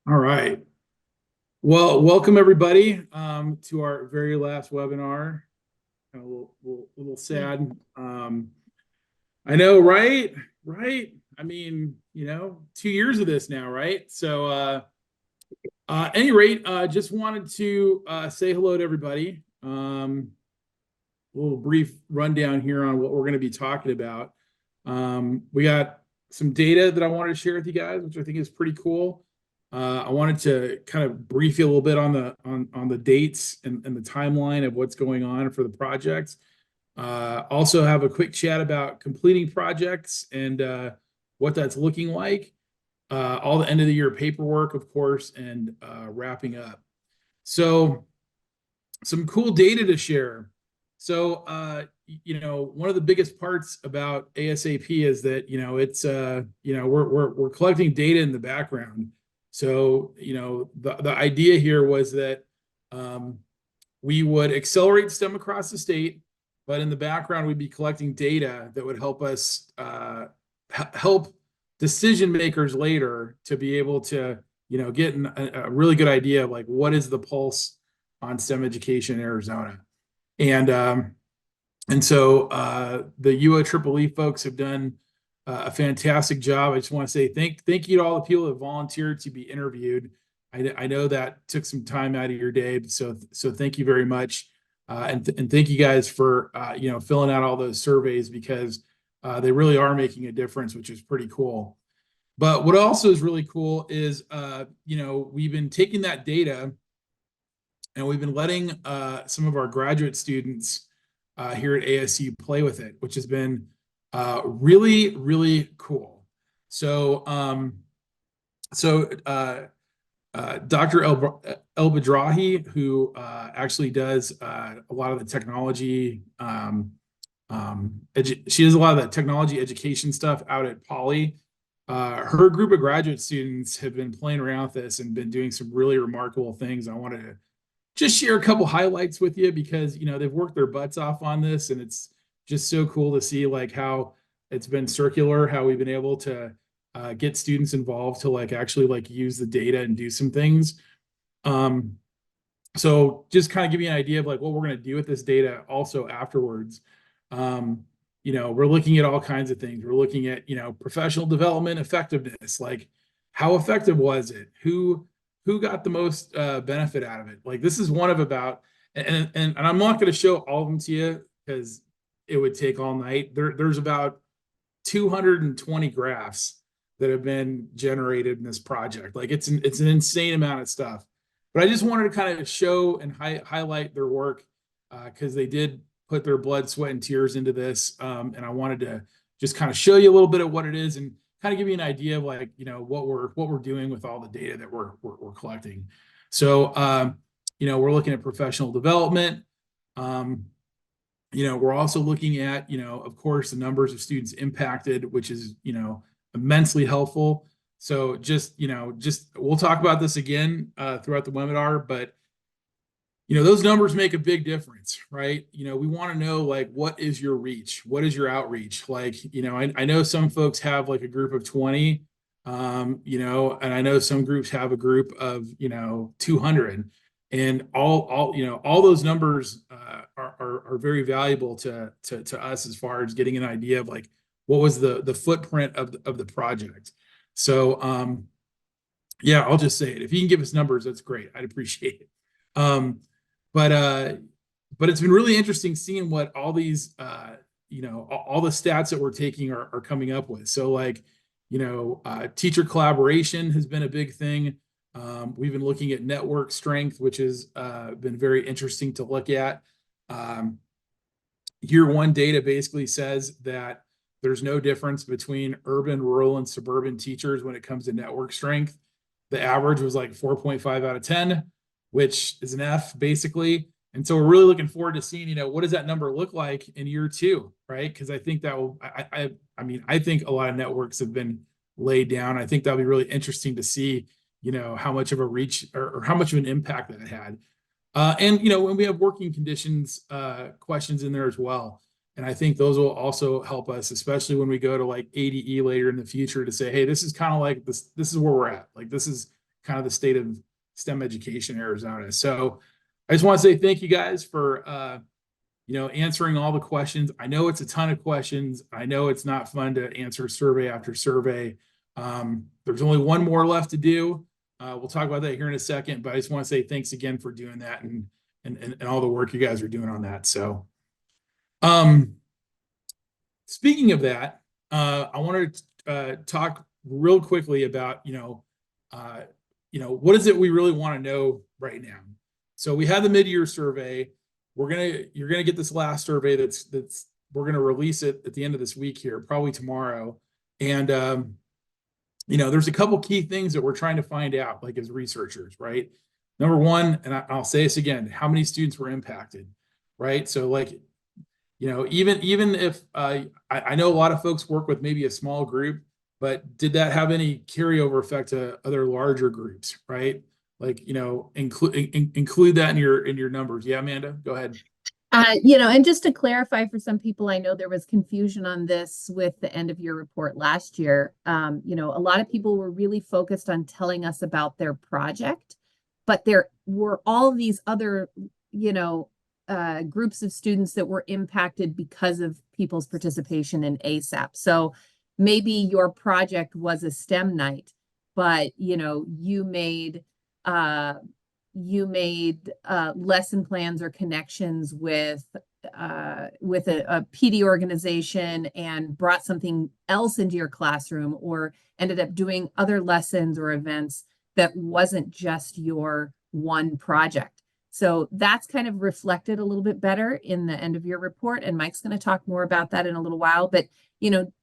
All right. Well, welcome everybody to our very last webinar. A little sad. I know, right? Right. I mean, 2 years of this now, right? So, any rate, just wanted to say hello to everybody. A little brief rundown here on what we're going to be talking about. We got some data that I wanted to share with you guys, which I think is pretty cool. I wanted to kind of brief you a little bit on the dates and the timeline of what's going on for the projects. Also have a quick chat about completing projects and what that's looking like. All the end of the year paperwork, of course, and wrapping up. So some cool data to share. So, one of the biggest parts about ASAP is that, we're collecting data in the background. So, the idea here was that we would accelerate STEM across the state, but in the background, we'd be collecting data that would help us help decision makers later to be able to, get a really good idea of like what is the pulse on STEM education in Arizona. And so the UOEEE folks have done a fantastic job. I just want to say thank you to all the people that volunteered to be interviewed. I know that took some time out of your day, so thank you very much, and thank you guys for filling out all those surveys because they really are making a difference, which is pretty cool. But what also is really cool is we've been taking that data and we've been letting some of our graduate students here at ASU play with it, which has been really, really cool. So, Dr. El Badrahi, who actually does a lot of the technology, she does a lot of the technology education stuff out at Poly. Her group of graduate students have been playing around with this and been doing some really remarkable things. I wanted to just share a couple highlights with you because they've worked their butts off on this, and it's just so cool to see like how it's been circular, how we've been able to get students involved to like actually like use the data and do some things. So just kind of give you an idea of like what we're going to do with this data also afterwards. We're looking at all kinds of things. We're looking at professional development effectiveness, like how effective was it? Who got the most benefit out of it? Like this is one of about, and I'm not going to show all of them to you because it would take all night. There's about 220 graphs that have been generated in this project. Like it's an insane amount of stuff. But I just wanted to kind of show and highlight their work because they did put their blood, sweat, and tears into this. And I wanted to just kind of show you a little bit of what it is and kind of give you an idea of like what we're doing with all the data that we're collecting. So we're looking at professional development. We're also looking at of course the numbers of students impacted, which is immensely helpful. So just we'll talk about this again throughout the webinar, but those numbers make a big difference, right? We want to know like what is your reach, what is your outreach? Like I know some folks have like a group of 20, and I know some groups have a group of 200, and all those numbers are very valuable to us as far as getting an idea of like what was the footprint of the project. So yeah, I'll just say it. If you can give us numbers, that's great. I'd appreciate it. But it's been really interesting seeing what all these all the stats that we're taking are coming up with. So like teacher collaboration has been a big thing. We've been looking at network strength, which has been very interesting to look at. Year one data basically says that there's no difference between urban, rural, and suburban teachers when it comes to network strength. The average was like 4.5 out of 10, which is an F basically. And so we're really looking forward to seeing, what does that number look like in year two, right? Because I think that will, I think a lot of networks have been laid down. I think that'll be really interesting to see, how much of a reach or how much of an impact that it had. And when we have working conditions questions in there as well. And I think those will also help us, especially when we go to like ADE later in the future to say, hey, this is kind of like this is where we're at. Like this is kind of the state of STEM education in Arizona. So I just want to say thank you guys for answering all the questions. I know it's a ton of questions. I know it's not fun to answer survey after survey. There's only one more left to do. We'll talk about that here in a second, but I just want to say thanks again for doing that and all the work you guys are doing on that. So, speaking of that, I wanted to talk real quickly about, what is it we really want to know right now? So we had the mid-year survey. You're gonna get this last survey that's we're gonna release it at the end of this week here, probably tomorrow. And there's a couple key things that we're trying to find out, like as researchers, right? Number one, and I'll say this again, how many students were impacted, right? So like, even if I know a lot of folks work with maybe a small group, but did that have any carryover effect to other larger groups, right? Like, include that in your numbers. Yeah, Amanda, go ahead. And just to clarify for some people, I know there was confusion on this with the end of year report last year. A lot of people were really focused on telling us about their project, but there were all these other, groups of students that were impacted because of people's participation in ASAP. So maybe your project was a STEM night, but, you made lesson plans or connections with a PD organization and brought something else into your classroom, or ended up doing other lessons or events that wasn't just your one project. So that's kind of reflected a little bit better in the end of year report. And Mike's going to talk more about that in a little while. But,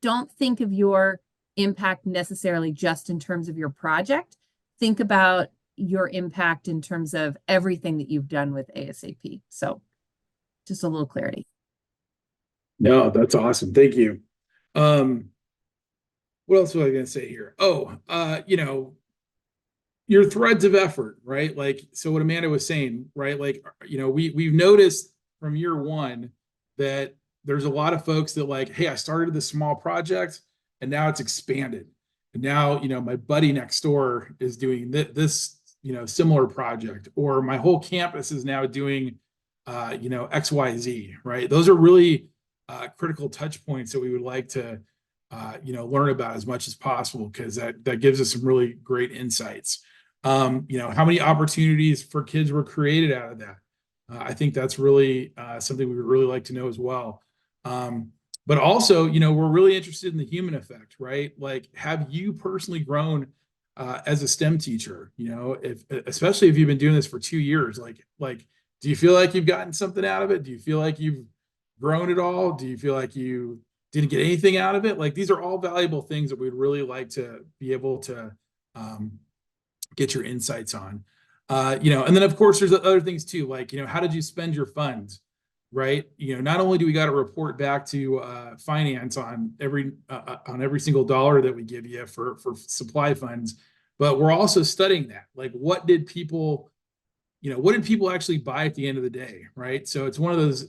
don't think of your impact necessarily just in terms of your project. Think about your impact in terms of everything that you've done with ASAP. So just a little clarity. No, that's awesome. Thank you. What else was I going to say here? Your threads of effort, right? Like, so what Amanda was saying, right? Like, we've noticed from year one that there's a lot of folks that like, hey, I started this small project and now it's expanded. And now, my buddy next door is doing this similar project, or my whole campus is now doing, XYZ, right? Those are really critical touch points that we would like to, learn about as much as possible, because that gives us some really great insights. How many opportunities for kids were created out of that? I think that's really something we would really like to know as well. But also, we're really interested in the human effect, right? Like, have you personally grown as a STEM teacher? Especially if you've been doing this for 2 years, like, do you feel like you've gotten something out of it? Do you feel like you've grown at all? Do you feel like you didn't get anything out of it? Like, these are all valuable things that we'd really like to be able to get your insights on. And then of course there's other things too, like, how did you spend your funds? Right. Not only do we got to report back to finance on every single dollar that we give you for supply funds, but we're also studying that. Like, what did people actually buy at the end of the day? Right. So it's one of those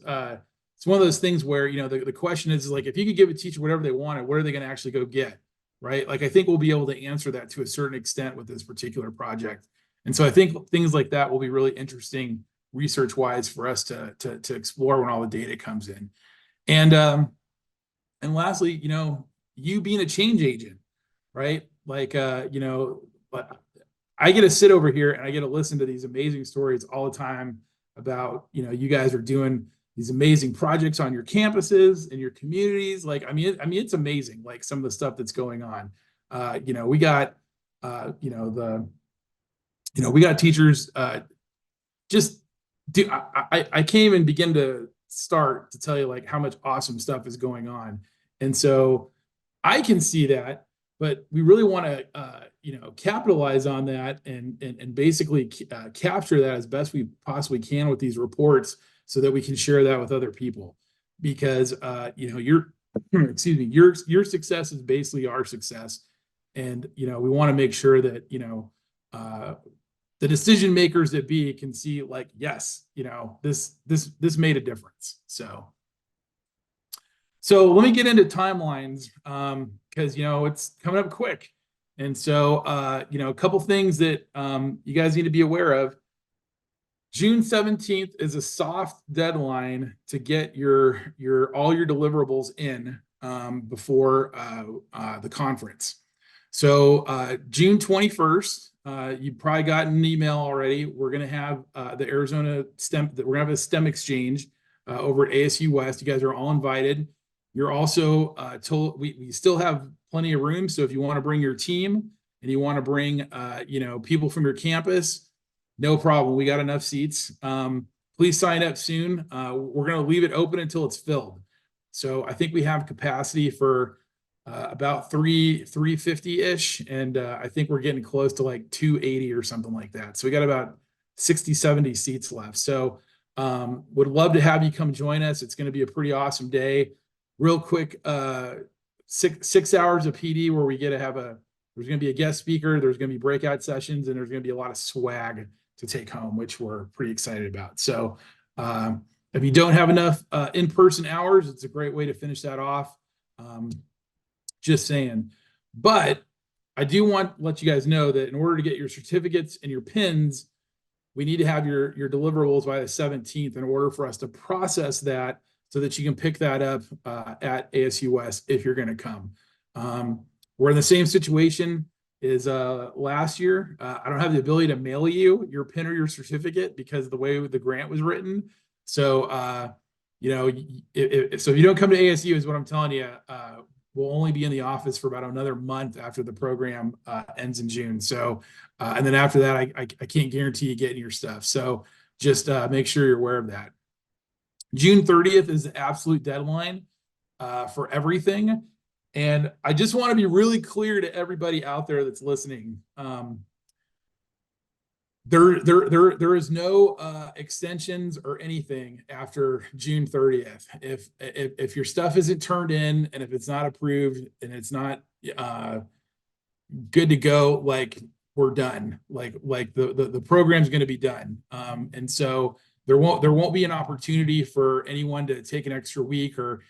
things where, the question is like, if you could give a teacher whatever they wanted, what are they going to actually go get? Right. Like, I think we'll be able to answer that to a certain extent with this particular project. And so I think things like that will be really interesting research wise for us to explore when all the data comes in. And lastly, you being a change agent, right? Like, but I get to sit over here and I get to listen to these amazing stories all the time about, you guys are doing these amazing projects on your campuses and your communities. Like, I mean, it's amazing, like some of the stuff that's going on. We got, we got teachers, just I can't even begin to start to tell you like how much awesome stuff is going on. And so I can see that, but we really want to, capitalize on that and basically capture that as best we possibly can with these reports, so that we can share that with other people. Because, your your success is basically our success. And, we want to make sure that, the decision makers that be can see like, yes, this made a difference. So let me get into timelines, because, it's coming up quick. And so, a couple things that you guys need to be aware of. June 17th is a soft deadline to get your all your deliverables in before the conference. So June 21st, you probably got an email already. We're going to have the Arizona STEM. We're going to have a STEM exchange over at ASU West. You guys are all invited. You're also told we still have plenty of room. So if you want to bring your team and you want to bring people from your campus, no problem. We got enough seats. Please sign up soon. We're going to leave it open until it's filled. So I think we have capacity for about 350-ish. And I think we're getting close to like 280 or something like that. So we got about 60, 70 seats left. So would love to have you come join us. It's going to be a pretty awesome day. Real quick, 6 hours of PD where we get to have there's going to be a guest speaker, there's going to be breakout sessions, and there's going to be a lot of swag to take home, which we're pretty excited about. So if you don't have enough in-person hours, it's a great way to finish that off. Just saying. But I do want to let you guys know that in order to get your certificates and your pins, we need to have your deliverables by the 17th in order for us to process that so that you can pick that up at ASU West if you're going to come. We're in the same situation as last year. I don't have the ability to mail you your pin or your certificate because of the way the grant was written. So, if you don't come to ASU, is what I'm telling you, we'll only be in the office for about another month after the program ends in June. So, and then after that, I can't guarantee you getting your stuff. So just make sure you're aware of that. June 30th is the absolute deadline for everything. And I just want to be really clear to everybody out there that's listening. There is no extensions or anything after June 30th. If your stuff isn't turned in and if it's not approved and it's not good to go, like we're done. Like the program's going to be done. And so there won't be an opportunity for anyone to take an extra week or,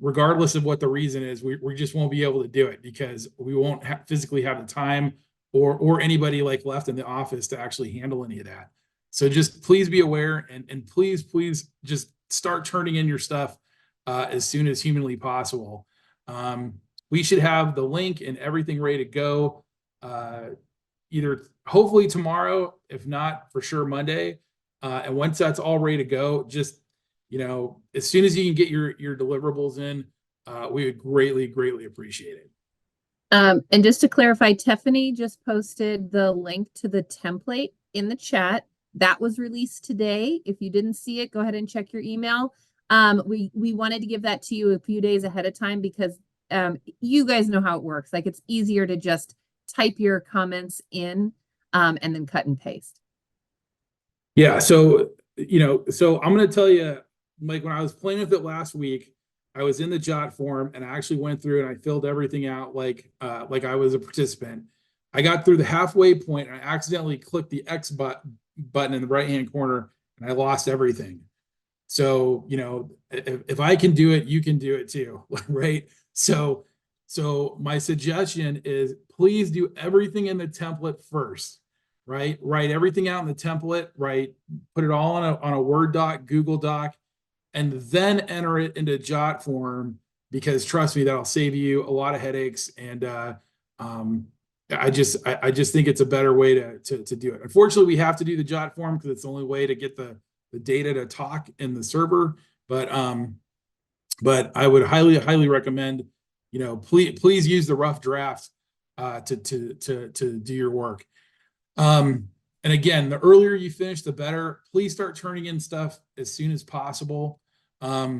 regardless of what the reason is, we just won't be able to do it because we won't physically have the time or anybody like left in the office to actually handle any of that. So just please be aware and please just start turning in your stuff as soon as humanly possible. We should have the link and everything ready to go either hopefully tomorrow, if not for sure Monday. And once that's all ready to go, just, as soon as you can get your deliverables in, we would greatly appreciate it. And just to clarify, Tiffany just posted the link to the template in the chat. That was released today. If you didn't see it, go ahead and check your email. We wanted to give that to you a few days ahead of time because you guys know how it works. Like it's easier to just type your comments in and then cut and paste. Yeah. So I'm going to tell you, like when I was playing with it last week, I was in the Jot form and I actually went through and I filled everything out like I was a participant. I got through the halfway point and I accidentally clicked the X button in the right-hand corner and I lost everything. So, if I can do it, you can do it too, right? So my suggestion is please do everything in the template first, right? Write everything out in the template, right? Put it all on a Word doc, Google Doc, and then enter it into Jot form because trust me, that'll save you a lot of headaches. And I just think it's a better way to do it. Unfortunately, we have to do the Jot form because it's the only way to get the data to talk in the server. But I would highly recommend, please use the rough draft to do your work. And again, the earlier you finish, the better. Please start turning in stuff as soon as possible. Let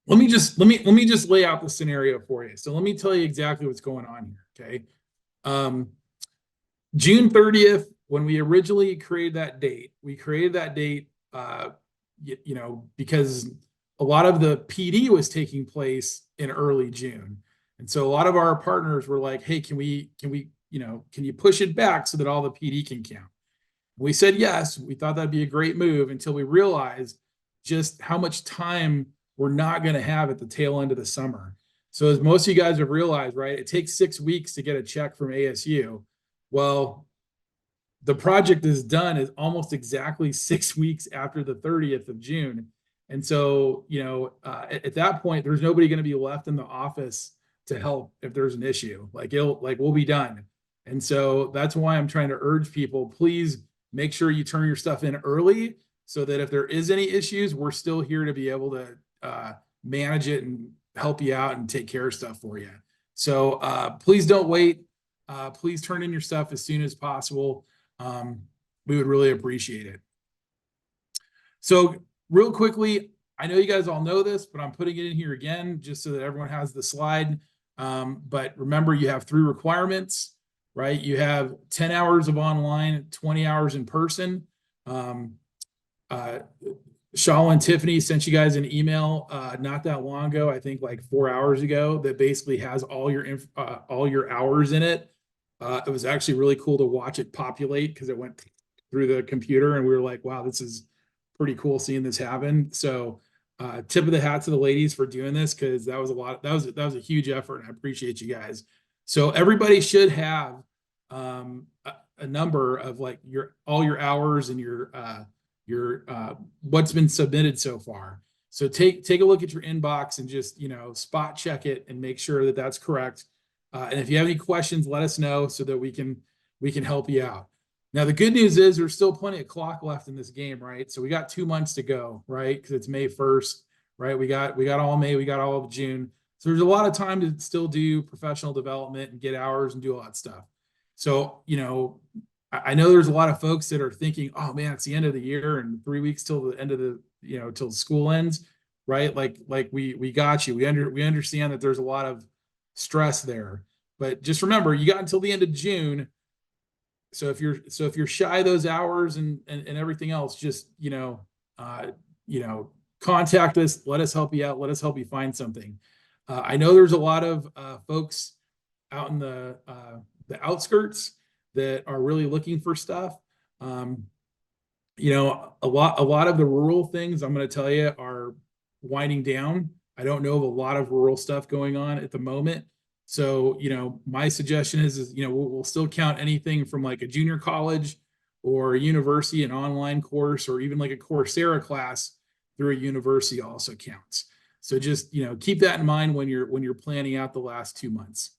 me just lay out the scenario for you. So let me tell you exactly what's going on here. Okay. June 30th, when we originally created that date, because a lot of the PD was taking place in early June. And so a lot of our partners were like, hey, can you push it back so that all the PD can count? We said yes. We thought that'd be a great move until we realized just how much time we're not going to have at the tail end of the summer. So as most of you guys have realized, right, it takes 6 weeks to get a check from ASU. Well, the project is done is almost exactly 6 weeks after the 30th of June. And so, at that point, there's nobody going to be left in the office to help if there's an issue. We'll be done. And so that's why I'm trying to urge people, please make sure you turn your stuff in early so that if there is any issues, we're still here to be able to manage it and help you out and take care of stuff for you. So please don't wait. Please turn in your stuff as soon as possible. We would really appreciate it. So real quickly, I know you guys all know this, but I'm putting it in here again just so that everyone has the slide. But remember, you have 3 requirements, right? You have 10 hours of online, 20 hours in person. Shaw and Tiffany sent you guys an email not that long ago, I think like 4 hours ago, that basically has all your hours in it. It was actually really cool to watch it populate because it went through the computer and we were like, wow, this is pretty cool seeing this happen. So tip of the hat to the ladies for doing this, because that was a huge effort, and I appreciate you guys. So everybody should have a number of like all your hours and your what's been submitted so far. So take a look at your inbox and just spot check it and make sure that that's correct. And if you have any questions, let us know so that we can help you out. Now, the good news is there's still plenty of clock left in this game, right? So we got 2 months to go, right? Because it's May 1st, right? We got all May, we got all of June. So there's a lot of time to still do professional development and get hours and do all that stuff. So, I know there's a lot of folks that are thinking, oh man, it's the end of the year and 3 weeks till the end of the, till school ends, right? Like we got you. We understand that there's a lot of stress there, but just remember, you got until the end of June. So if you're shy those hours and everything else, just contact us. Let us help you out. Let us help you find something. I know there's a lot of folks out in the outskirts that are really looking for stuff. A lot of the rural things I'm going to tell you are winding down. I don't know of a lot of rural stuff going on at the moment. So, my suggestion is we'll still count anything from like a junior college or a university, an online course, or even like a Coursera class through a university also counts. So just, keep that in mind when you're planning out the last 2 months.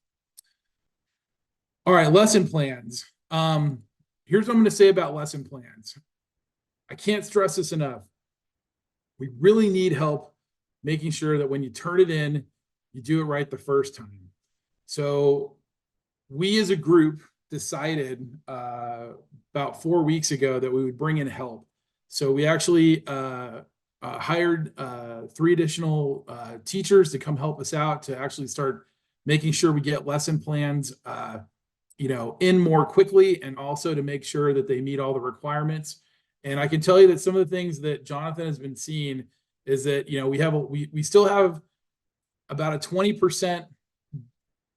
All right, lesson plans. Here's what I'm going to say about lesson plans. I can't stress this enough. We really need help making sure that when you turn it in, you do it right the first time. So we as a group decided about 4 weeks ago that we would bring in help. So we actually hired 3 additional teachers to come help us out to actually start making sure we get lesson plans in more quickly, and also to make sure that they meet all the requirements. And I can tell you that some of the things that Jonathan has been seeing is that we still have about a 20%,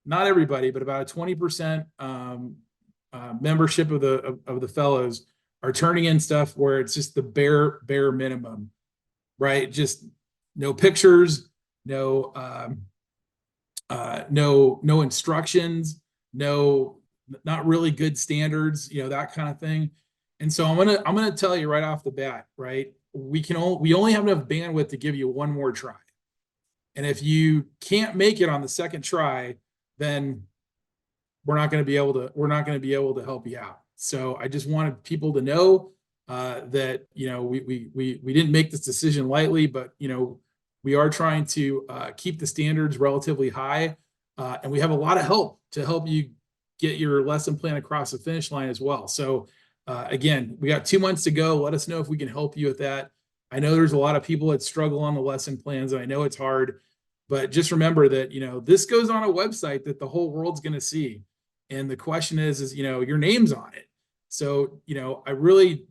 not everybody, but about a 20% membership of the fellows are turning in stuff where it's just the bare minimum, right? Just no pictures, no instructions, not really good standards, that kind of thing. And so I'm gonna tell you right off the bat, right? We only have enough bandwidth to give you one more try. And if you can't make it on the second try, then we're not going to be able to help you out. So I just wanted people to know that we didn't make this decision lightly, but we are trying to keep the standards relatively high, and we have a lot of help to help you get your lesson plan across the finish line as well. So again, we got 2 months to go. Let us know if we can help you with that. I know there's a lot of people that struggle on the lesson plans, and I know it's hard, but just remember that, this goes on a website that the whole world's going to see. And the question is, your name's on it. So, I really,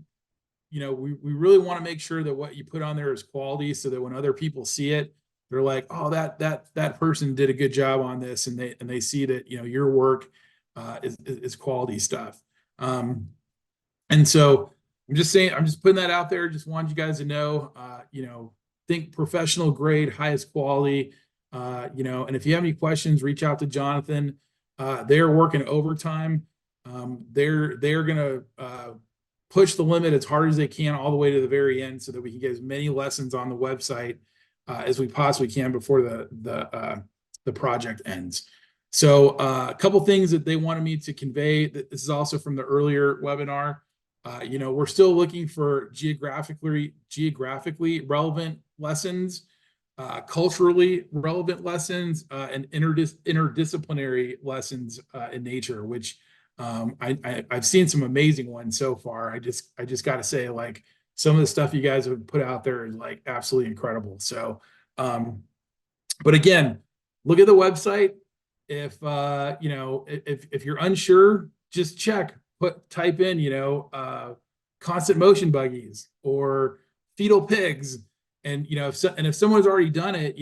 we really want to make sure that what you put on there is quality, so that when other people see it, they're like, oh, that person did a good job on this. And they see that, your work is quality stuff. And so I'm just putting that out there. Just wanted you guys to know, think professional grade, highest quality. And if you have any questions, reach out to Jonathan. They're working overtime. They're gonna push the limit as hard as they can all the way to the very end, so that we can get as many lessons on the website as we possibly can before the project ends. So a couple things that they wanted me to convey. This is also from the earlier webinar. We're still looking for geographically relevant lessons, culturally relevant lessons, and interdisciplinary lessons in nature, which I've seen some amazing ones so far. I just got to say, like, some of the stuff you guys have put out there is like absolutely incredible. So, but again, look at the website. If if you're unsure, just type in, constant motion buggies or fetal pigs. And, if someone's already done it,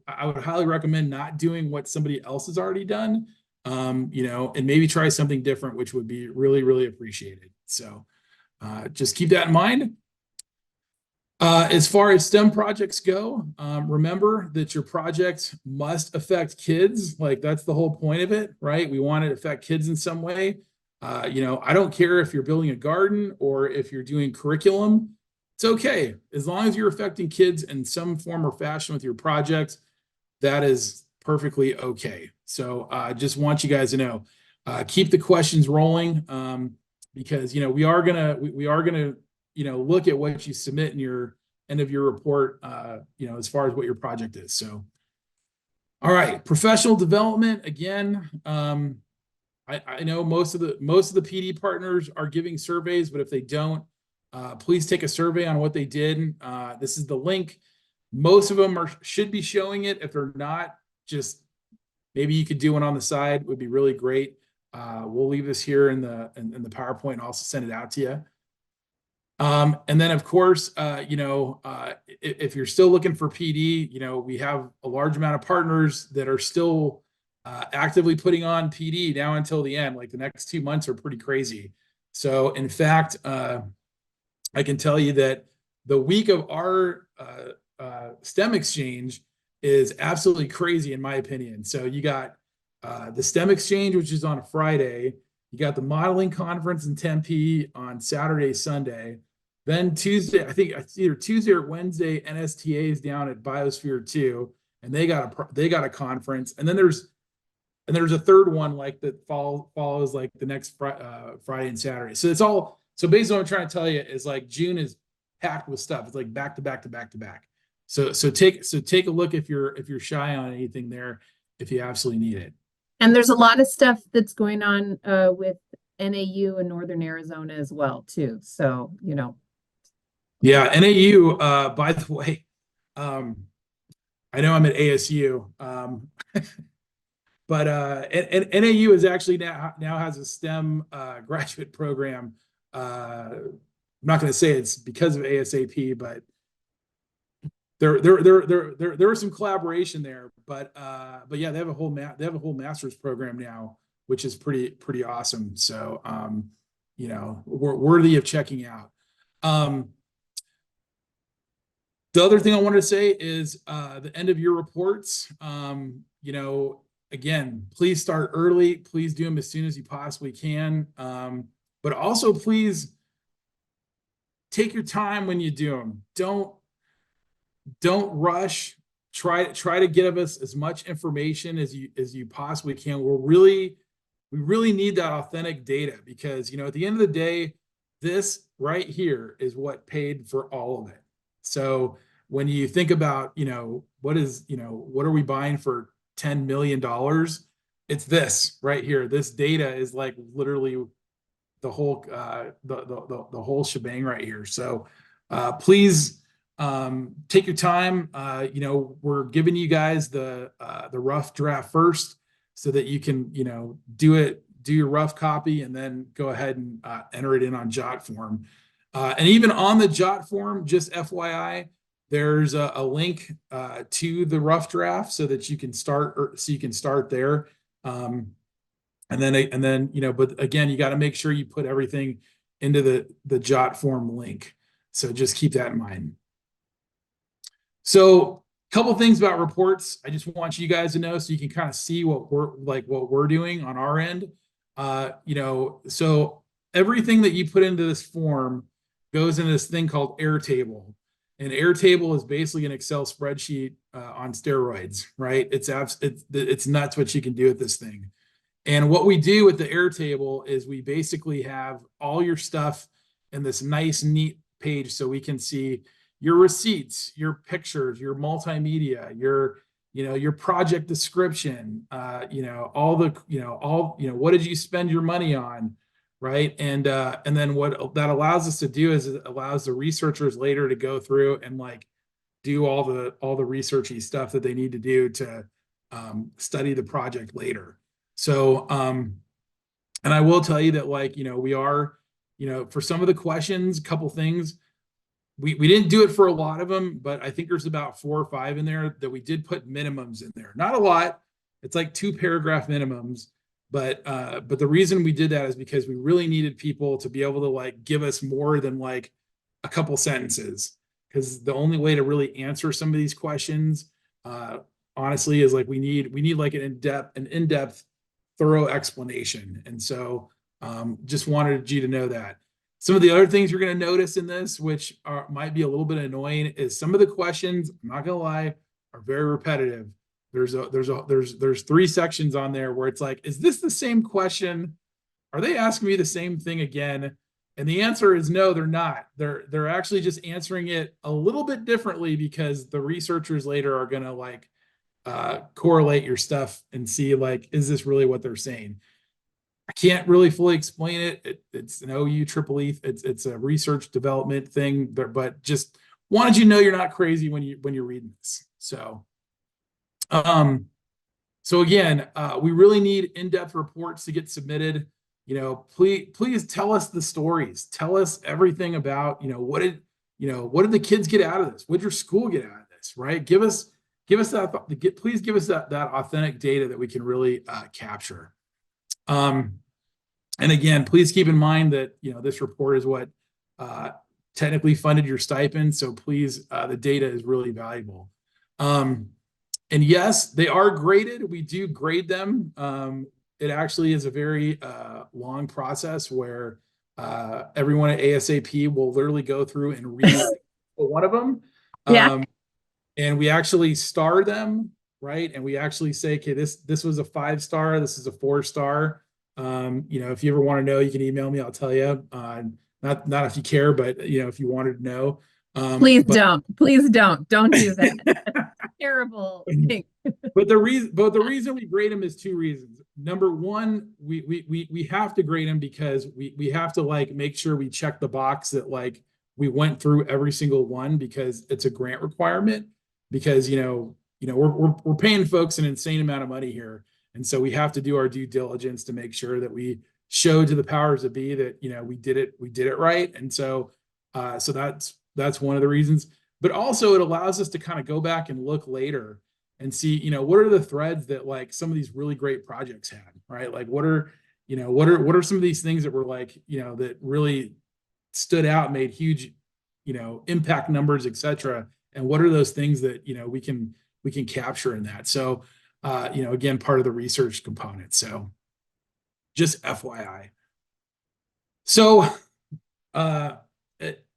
I would highly recommend not doing what somebody else has already done, and maybe try something different, which would be really, really appreciated. So just keep that in mind. As far as STEM projects go, remember that your project must affect kids. Like, that's the whole point of it, right? We want it to affect kids in some way. I don't care if you're building a garden or if you're doing curriculum. It's okay. As long as you're affecting kids in some form or fashion with your project, that is perfectly okay. So just want you guys to know, keep the questions rolling, because, we are gonna look at what you submit in your end of your report, as far as what your project is. So, all right, professional development. Again, I know most of the PD partners are giving surveys, but if they don't, please take a survey on what they did. This is the link. Most of them should be showing it. If they're not, just maybe you could do one on the side. Would be really great. We'll leave this here in the PowerPoint and also send it out to you. And then, of course, if you're still looking for PD, we have a large amount of partners that are still actively putting on PD now until the end. Like, the next 2 months are pretty crazy. So, in fact, I can tell you that the week of our STEM exchange is absolutely crazy, in my opinion. So you got the STEM exchange, which is on a Friday. You got the modeling conference in Tempe on Saturday, Sunday. Then Tuesday, I think it's either Tuesday or Wednesday, NSTA is down at Biosphere 2, and they got a conference. And then there's a third one, like, that follows like the next Friday and Saturday. So it's all. So basically, what I'm trying to tell you is, like, June is packed with stuff. It's like back to back to back to back. So take a look if you're shy on anything there, if you absolutely need it. And there's a lot of stuff that's going on with NAU in Northern Arizona as well, too. So, Yeah, NAU, by the way, I know I'm at ASU, but and NAU is actually now has a STEM graduate program. I'm not going to say it's because of ASAP, but there was some collaboration there. But yeah, they have a whole master's program now, which is pretty awesome. So worthy of checking out. The other thing I wanted to say is the end of your reports. Again, please start early. Please do them as soon as you possibly can. But also, please take your time when you do them. Don't rush. Try to give us as much information as you possibly can. We really need that authentic data, because at the end of the day, this right here is what paid for all of it. So when you think about, what are we buying for $10 million? It's this right here. This data is like literally the whole the whole shebang right here. So please take your time. We're giving you guys the rough draft first, so that you can do your rough copy, and then go ahead and enter it in on Jot form. And even on the Jot form, just FYI, there's a link to the rough draft, so that you can start there. And then but again, you got to make sure you put everything into the Jot form link. So just keep that in mind. So Couple things about reports. I just want you guys to know so you can kind of see what we're doing on our end. So everything that you put into this form goes into this thing called Airtable. And Airtable is basically an Excel spreadsheet on steroids, right? It's nuts what you can do with this thing. And what we do with the Airtable is we basically have all your stuff in this nice, neat page so we can see your receipts, your pictures, your multimedia, your project description, what did you spend your money on, right? And then what that allows us to do is it allows the researchers later to go through and like do all the researchy stuff that they need to do to study the project later. So, and I will tell you that we are, for some of the questions, a couple things, we didn't do it for a lot of them, but I think there's about 4 or 5 in there that we did put minimums in there. Not a lot. It's like 2 paragraph minimums. But the reason we did that is because we really needed people to be able to like give us more than like a couple sentences. Because the only way to really answer some of these questions, honestly, is like we need like an in-depth, thorough explanation. And so just wanted you to know that. Some of the other things you're going to notice in this, which might be a little bit annoying, is some of the questions, I'm not going to lie, are very repetitive. There's 3 sections on there where it's like, is this the same question? Are they asking me the same thing again? And the answer is no, they're not. They're actually just answering it a little bit differently because the researchers later are going to like correlate your stuff and see like, is this really what they're saying? I can't really fully explain it. It's an OU it's a research development thing, but just wanted you to know you're not crazy when you're reading this. So, again, we really need in-depth reports to get submitted. Please tell us the stories. Tell us everything about what did the kids get out of this? What did your school get out of this? Right? Please give us that authentic data that we can really capture. And again, please keep in mind that, this report is what technically funded your stipend. So please, the data is really valuable. And yes, they are graded. We do grade them. It actually is a very long process where everyone at ASAP will literally go through and read one of them. Yeah. And we actually star them, right? And we actually say, okay, this was a 5-star, this is a 4-star. If you ever want to know, you can email me, I'll tell you. Not if you care, but if you wanted to know. Please don't do that. Terrible thing. But the reason we grade them is 2 reasons. Number one, we have to grade them because we have to like make sure we check the box that like we went through every single one because it's a grant requirement. Because we're paying folks an insane amount of money here, and so we have to do our due diligence to make sure that we show to the powers that be that we did it right. And so that's one of the reasons. But also it allows us to kind of go back and look later and see what are the threads that like some of these really great projects had, right? Like what are some of these things that were like that really stood out, made huge impact numbers, etc. And what are those things that we can capture in that? So again, part of the research component. So just FYI. So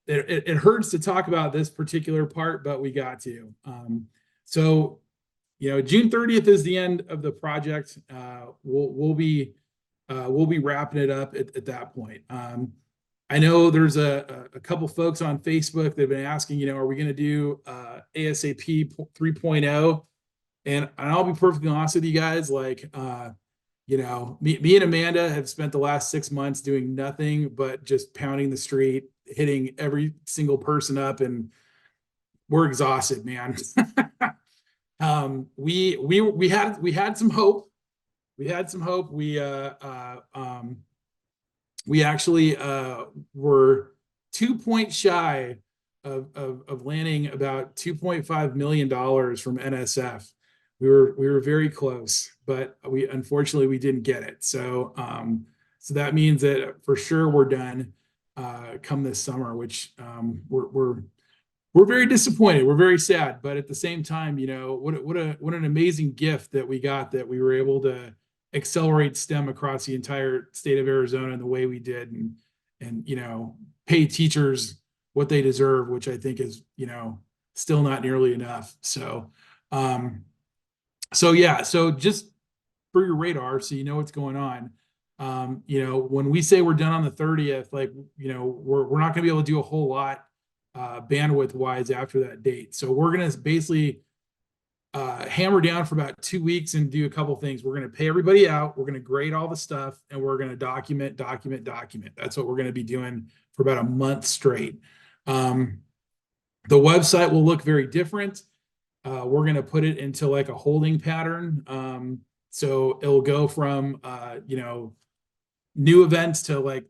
it hurts to talk about this particular part, but we got to. So June 30th is the end of the project. We'll be wrapping it up at that point. I know there's a couple folks on Facebook that have been asking, are we going to do ASAP 3.0? And I'll be perfectly honest with you guys, like, me and Amanda have spent the last 6 months doing nothing but just pounding the street, hitting every single person up, and we're exhausted, man. We had some hope. We actually were 2 points shy of landing about $2.5 million from NSF. We were very close, but unfortunately we didn't get it. So that means that for sure we're done come this summer, which we're we're very disappointed. We're very sad, but at the same time, what an amazing gift that we got, that we were able to accelerate STEM across the entire state of Arizona in the way we did, and pay teachers what they deserve, which I think is still not nearly enough. So yeah, so just for your radar, so you know what's going on. When we say we're done on the 30th, like, we're not going to be able to do a whole lot bandwidth wise after that date. So we're going to basically hammer down for about 2 weeks and do a couple things. We're going to pay everybody out. We're going to grade all the stuff, and we're going to document. That's what we're going to be doing for about a month straight. The website will look very different. We're going to put it into like a holding pattern. So it'll go from, new events to like,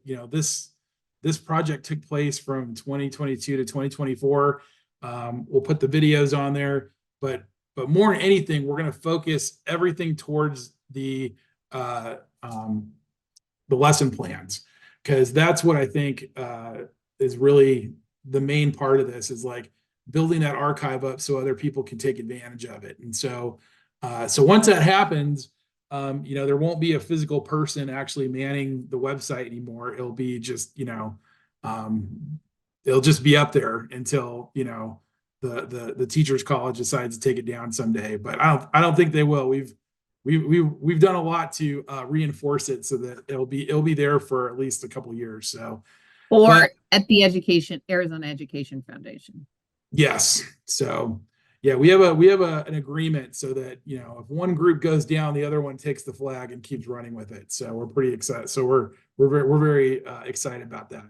this project took place from 2022 to 2024. We'll put the videos on there, but more than anything, we're going to focus everything towards the lesson plans, because that's what I think is really the main part of this, is like building that archive up so other people can take advantage of it. And so once that happens, there won't be a physical person actually manning the website anymore. It'll be just, it'll just be up there until, the teachers college decides to take it down someday. But I don't think they will. We've done a lot to reinforce it so that it'll be there for at least a couple years. So, at the Arizona Education Foundation. Yes. So yeah, we have an agreement so that, if one group goes down, the other one takes the flag and keeps running with it. So we're pretty excited. So we're very excited about that.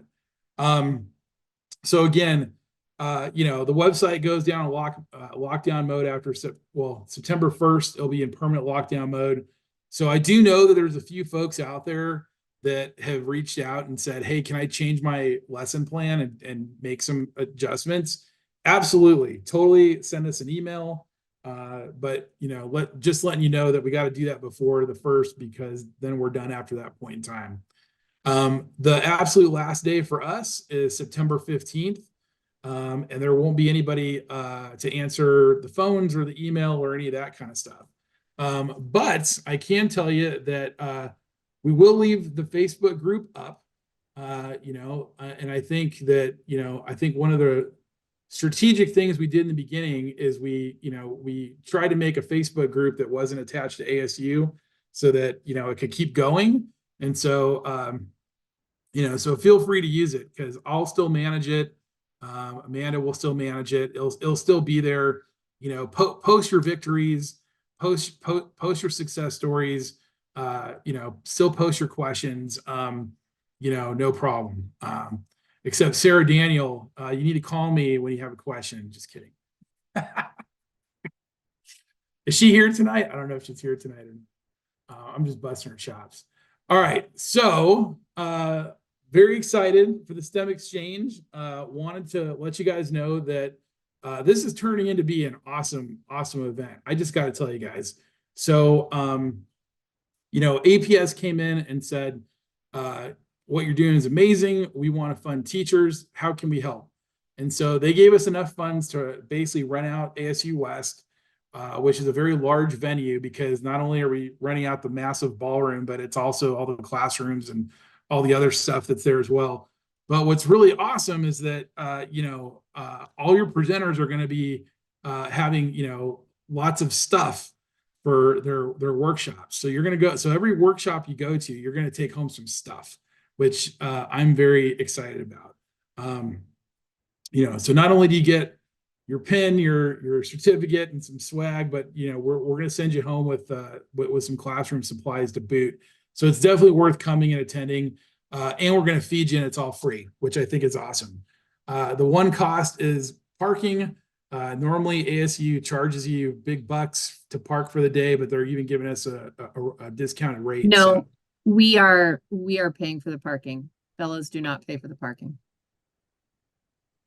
So again, the website goes down in lockdown mode after September 1st. It'll be in permanent lockdown mode. So I do know that there's a few folks out there that have reached out and said, "Hey, can I change my lesson plan and make some adjustments?" Absolutely, totally. Send us an email. But just letting you know that we got to do that before the 1st, because then we're done after that point in time. The absolute last day for us is September 15th. And there won't be anybody to answer the phones or the email or any of that kind of stuff. But I can tell you that we will leave the Facebook group up. And I think that, I think one of the strategic things we did in the beginning is we tried to make a Facebook group that wasn't attached to ASU, so that, it could keep going. And so, so feel free to use it, because I'll still manage it. Amanda will still manage it. It'll still be there. Post your victories, post your success stories. Still post your questions. No problem. Except Sarah Daniel, you need to call me when you have a question. Just kidding. Is she here tonight? I don't know if she's here tonight. I'm just busting her chops. All right. So, very excited for the STEM Exchange. Wanted to let you guys know that this is turning into be an awesome event. I just got to tell you guys. So, APS came in and said, what you're doing is amazing. We want to fund teachers. How can we help? And so they gave us enough funds to basically rent out ASU West, which is a very large venue, because not only are we renting out the massive ballroom, but it's also all the classrooms and all the other stuff that's there as well. But what's really awesome is that, all your presenters are going to be having, lots of stuff for their workshops. So you're going to go, so every workshop you go to, you're going to take home some stuff, which I'm very excited about. So not only do you get your pin, your certificate, and some swag, but we're going to send you home with some classroom supplies to boot. So it's definitely worth coming and attending. And we're going to feed you, and it's all free, which I think is awesome. The one cost is parking. Normally ASU charges you big bucks to park for the day, but they're even giving us a discounted rate. No, so. we are paying for the parking. Fellows do not pay for the parking.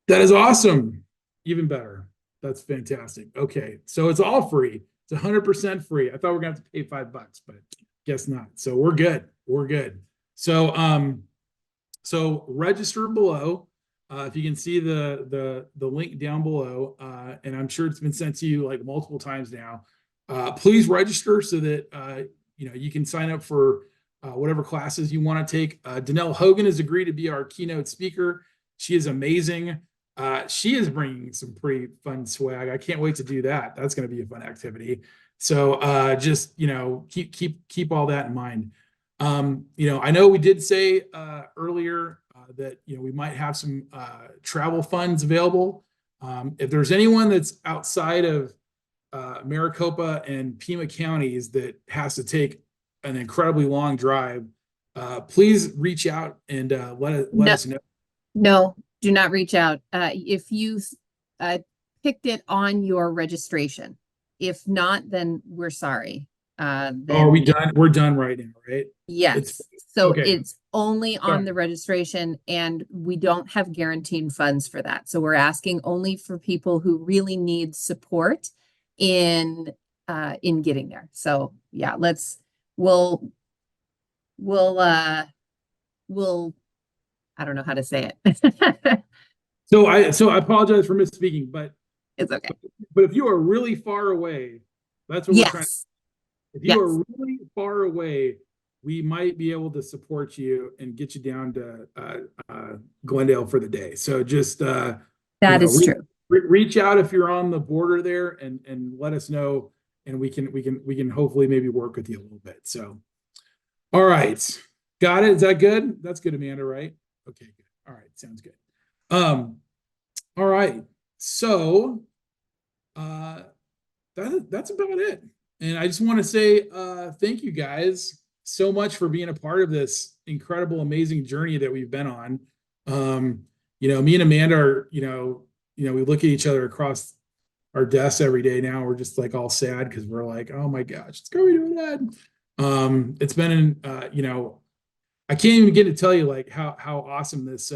That is awesome. Even better. That's fantastic. Okay. So it's all free. It's 100% free. I thought we were going to have to pay $5, but guess not. So we're good. We're good. So, so register below. if you can see the link down below, and I'm sure it's been sent to you like multiple times now. Please register so that you can sign up for whatever classes you want to take. Danelle Hogan has agreed to be our keynote speaker. She is amazing. She is bringing some pretty fun swag. I can't wait to do that. That's going to be a fun activity. So just keep all that in mind. I know we did say earlier that we might have some travel funds available. If there's anyone that's outside of Maricopa and Pima counties that has to take an incredibly long drive, please reach out and let us know. No, do not reach out. If you picked it on your registration. If not, then we're sorry. Are we done? We're done right now, right? Yes. So okay. It's only on the registration, and we don't have guaranteed funds for that. So we're asking only for people who really need support in getting there. So yeah, we'll I don't know how to say it. So I apologize for misspeaking, but it's okay. But if you are really far away, that's what we're trying to. If you are really far away, we might be able to support you and get you down to Glendale for the day. So just that is true. Reach out if you're on the border there and let us know, and we can hopefully maybe work with you a little bit. So, all right, got it. Is that good? That's good, Amanda, right? Okay, good. All right, sounds good. All right, so that's about it. And I just want to say thank you guys so much for being a part of this incredible, amazing journey that we've been on. Me and Amanda are, we look at each other across our desks every day now. We're just like all sad because we're like, oh my gosh, it's going to be that. It's been, I can't even begin to tell you like how awesome this,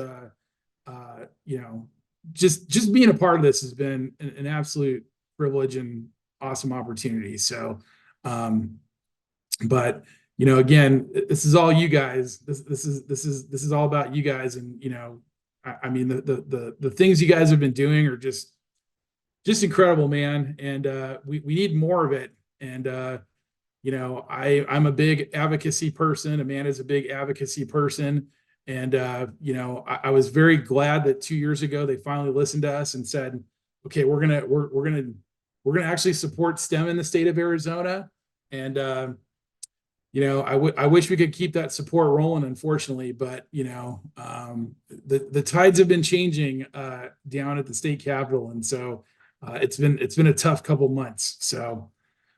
just being a part of this has been an absolute privilege and awesome opportunity. So, but again, this is all you guys. This is all about you guys, and I mean the things you guys have been doing are just incredible, man. And we need more of it. And I'm a big advocacy person. Amanda's a big advocacy person. And I was very glad that 2 years ago they finally listened to us and said, okay, we're gonna actually support STEM in the state of Arizona. And I wish we could keep that support rolling, unfortunately, but the tides have been changing down at the state capitol, and so it's been a tough couple months. So,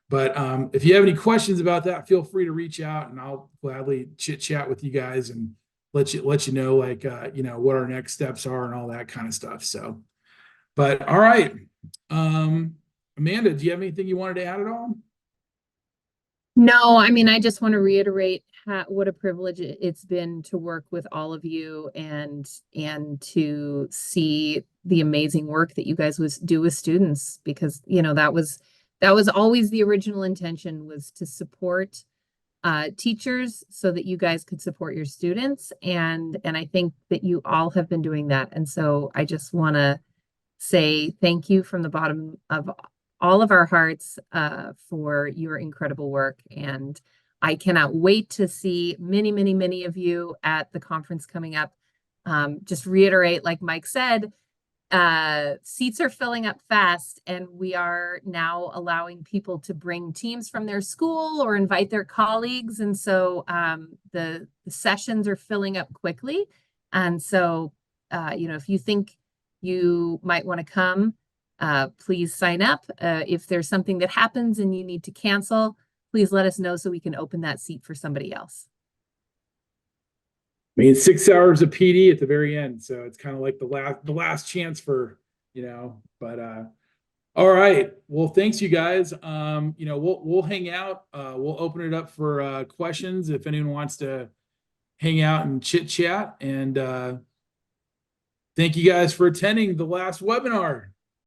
but if you have any questions about that, feel free to reach out, and I'll gladly chit chat with you guys and let you know like what our next steps are and all that kind of stuff. So, but all right, Amanda, do you have anything you wanted to add at all? No, I mean, I just want to reiterate what a privilege it's been to work with all of you and to see the amazing work that you guys do with students, because that was always the original intention, was to support teachers so that you guys could support your students, and I think that you all have been doing that. And so I just want to say thank you from the bottom of all of our hearts for your incredible work. And I cannot wait to see many, many, many of you at the conference coming up. Just reiterate, like Mike said, seats are filling up fast, and we are now allowing people to bring teams from their school or invite their colleagues. And so the sessions are filling up quickly. And so, if you think you might want to come, please sign up. If there's something that happens and you need to cancel, please let us know so we can open that seat for somebody else. I mean, 6 hours of PD at the very end, so it's kind of like the last chance for But all right, well, thanks you guys. We'll hang out. We'll open it up for questions if anyone wants to hang out and chit chat. And thank you guys for attending the last webinar.